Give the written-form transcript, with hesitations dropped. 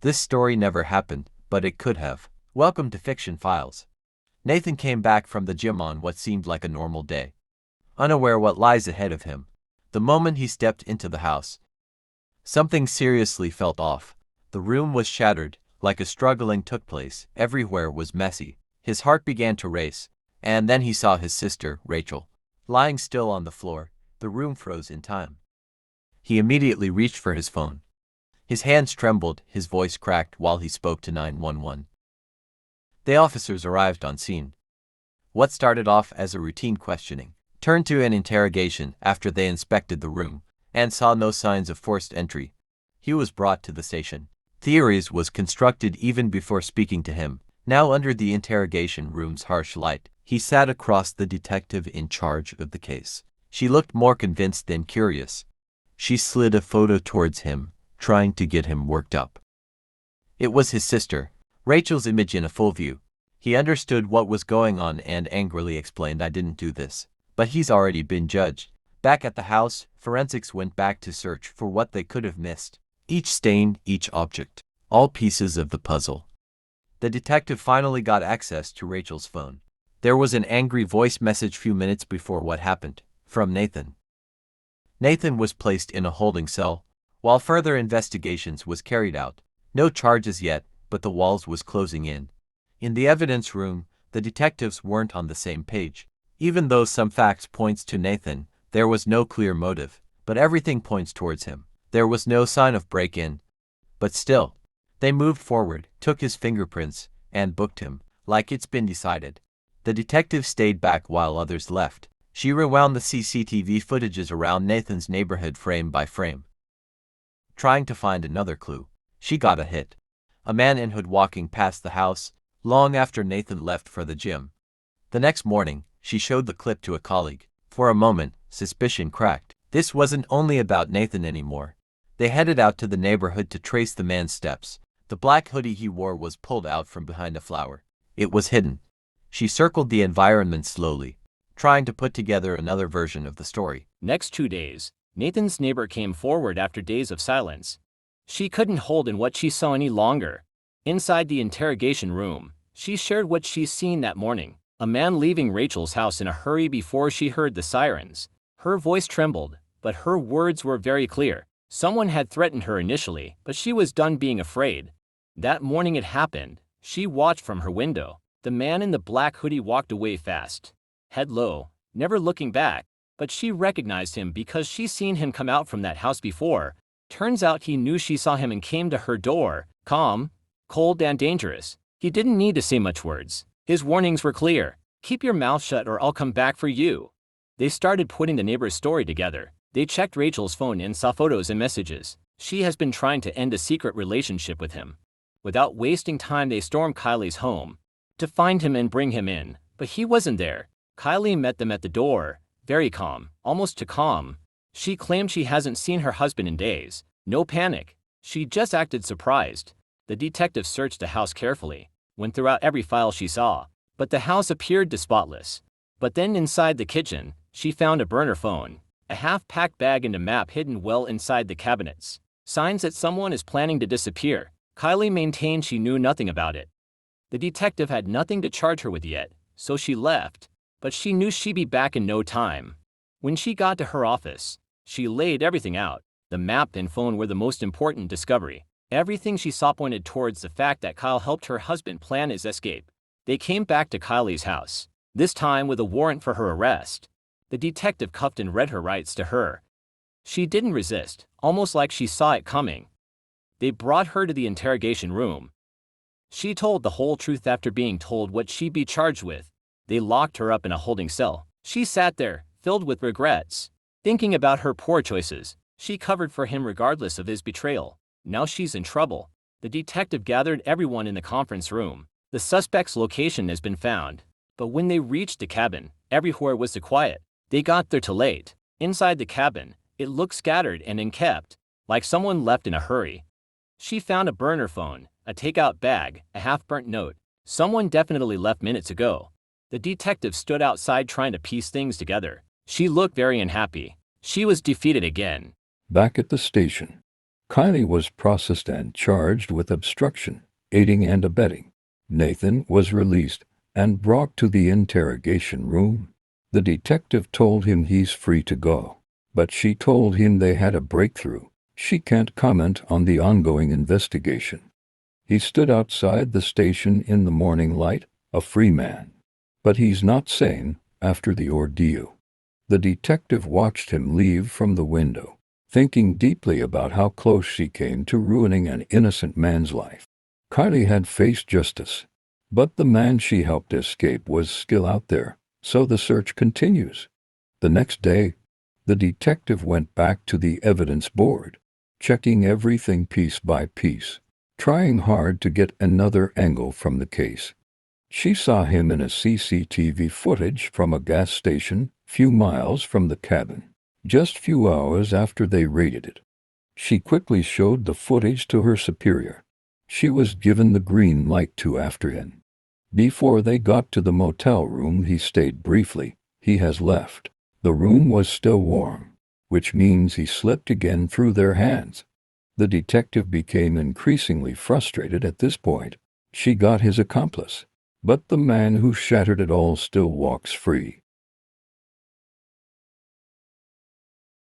This story never happened, but it could have. Welcome to Fiction Files. Nathan came back from the gym on what seemed like a normal day, unaware what lies ahead of him. The moment he stepped into the house, something seriously felt off. The room was shattered, like a struggling took place. Everywhere was messy. His heart began to race, and then he saw his sister, Rachel, lying still on the floor. The room froze in time. He immediately reached for his phone. His hands trembled, his voice cracked while he spoke to 911. The officers arrived on scene. What started off as a routine questioning turned to an interrogation after they inspected the room and saw no signs of forced entry. He was brought to the station. Theories was constructed even before speaking to him. Now under the interrogation room's harsh light, he sat across the detective in charge of the case. She looked more convinced than curious. She slid a photo towards him, trying to get him worked up. It was his sister, Rachel's image in a full view. He understood what was going on and angrily explained, "I didn't do this." But he's already been judged. Back at the house, forensics went back to search for what they could have missed. Each stain, each object, all pieces of the puzzle. The detective finally got access to Rachel's phone. There was an angry voice message few minutes before what happened, from Nathan. Nathan was placed in a holding cell, while further investigations was carried out. No charges yet, but the walls was closing in. In the evidence room, the detectives weren't on the same page. Even though some facts points to Nathan, there was no clear motive, but everything points towards him. There was no sign of break-in. But still, they moved forward, took his fingerprints, and booked him, like it's been decided. The detective stayed back while others left. She rewound the CCTV footages around Nathan's neighborhood frame by frame, trying to find another clue. She got a hit. A man in hood walking past the house, long after Nathan left for the gym. The next morning, she showed the clip to a colleague. For a moment, suspicion cracked. This wasn't only about Nathan anymore. They headed out to the neighborhood to trace the man's steps. The black hoodie he wore was pulled out from behind a flower. It was hidden. She circled the environment slowly, trying to put together another version of the story. Next 2 days, Nathan's neighbor came forward after days of silence. She couldn't hold in what she saw any longer. Inside the interrogation room, she shared what she's seen that morning. A man leaving Rachel's house in a hurry before she heard the sirens. Her voice trembled, but her words were very clear. Someone had threatened her initially, but she was done being afraid. That morning it happened. She watched from her window. The man in the black hoodie walked away fast, head low, never looking back, but she recognized him because she's seen him come out from that house before. Turns out he knew she saw him and came to her door, calm, cold and dangerous. He didn't need to say much words. His warnings were clear. "Keep your mouth shut or I'll come back for you." They started putting the neighbor's story together. They checked Rachel's phone and saw photos and messages. She has been trying to end a secret relationship with him. Without wasting time, they stormed Kylie's home to find him and bring him in, but he wasn't there. Kylie met them at the door, very calm, almost too calm. She claimed she hasn't seen her husband in days. No panic. She just acted surprised. The detective searched the house carefully, went throughout every file she saw, but the house appeared spotless. But then inside the kitchen, she found a burner phone, a half-packed bag and a map hidden well inside the cabinets. Signs that someone is planning to disappear. Kylie maintained she knew nothing about it. The detective had nothing to charge her with yet, so she left, but she knew she'd be back in no time. When she got to her office, she laid everything out. The map and phone were the most important discovery. Everything she saw pointed towards the fact that Kyle helped her husband plan his escape. They came back to Kylie's house, this time with a warrant for her arrest. The detective cuffed and read her rights to her. She didn't resist, almost like she saw it coming. They brought her to the interrogation room. She told the whole truth after being told what she'd be charged with. They locked her up in a holding cell. She sat there, filled with regrets, thinking about her poor choices. She covered for him regardless of his betrayal. Now she's in trouble. The detective gathered everyone in the conference room. The suspect's location has been found. But when they reached the cabin, everywhere was too quiet. They got there too late. Inside the cabin, it looked scattered and unkempt, like someone left in a hurry. She found a burner phone, a takeout bag, a half-burnt note. Someone definitely left minutes ago. The detective stood outside trying to piece things together. She looked very unhappy. She was defeated again. Back at the station, Kylie was processed and charged with obstruction, aiding and abetting. Nathan was released and brought to the interrogation room. The detective told him he's free to go, but she told him they had a breakthrough. She can't comment on the ongoing investigation. He stood outside the station in the morning light, a free man. But he's not sane after the ordeal. The detective watched him leave from the window, thinking deeply about how close she came to ruining an innocent man's life. Kylie had faced justice, but the man she helped escape was still out there, so the search continues. The next day, the detective went back to the evidence board, checking everything piece by piece, trying hard to get another angle from the case. She saw him in a CCTV footage from a gas station few miles from the cabin, just few hours after they raided it. She quickly showed the footage to her superior. She was given the green light to after him. Before they got to the motel room, he stayed briefly. He has left. The room was still warm, which means he slipped again through their hands. The detective became increasingly frustrated at this point. She got his accomplice, but the man who shattered it all still walks free.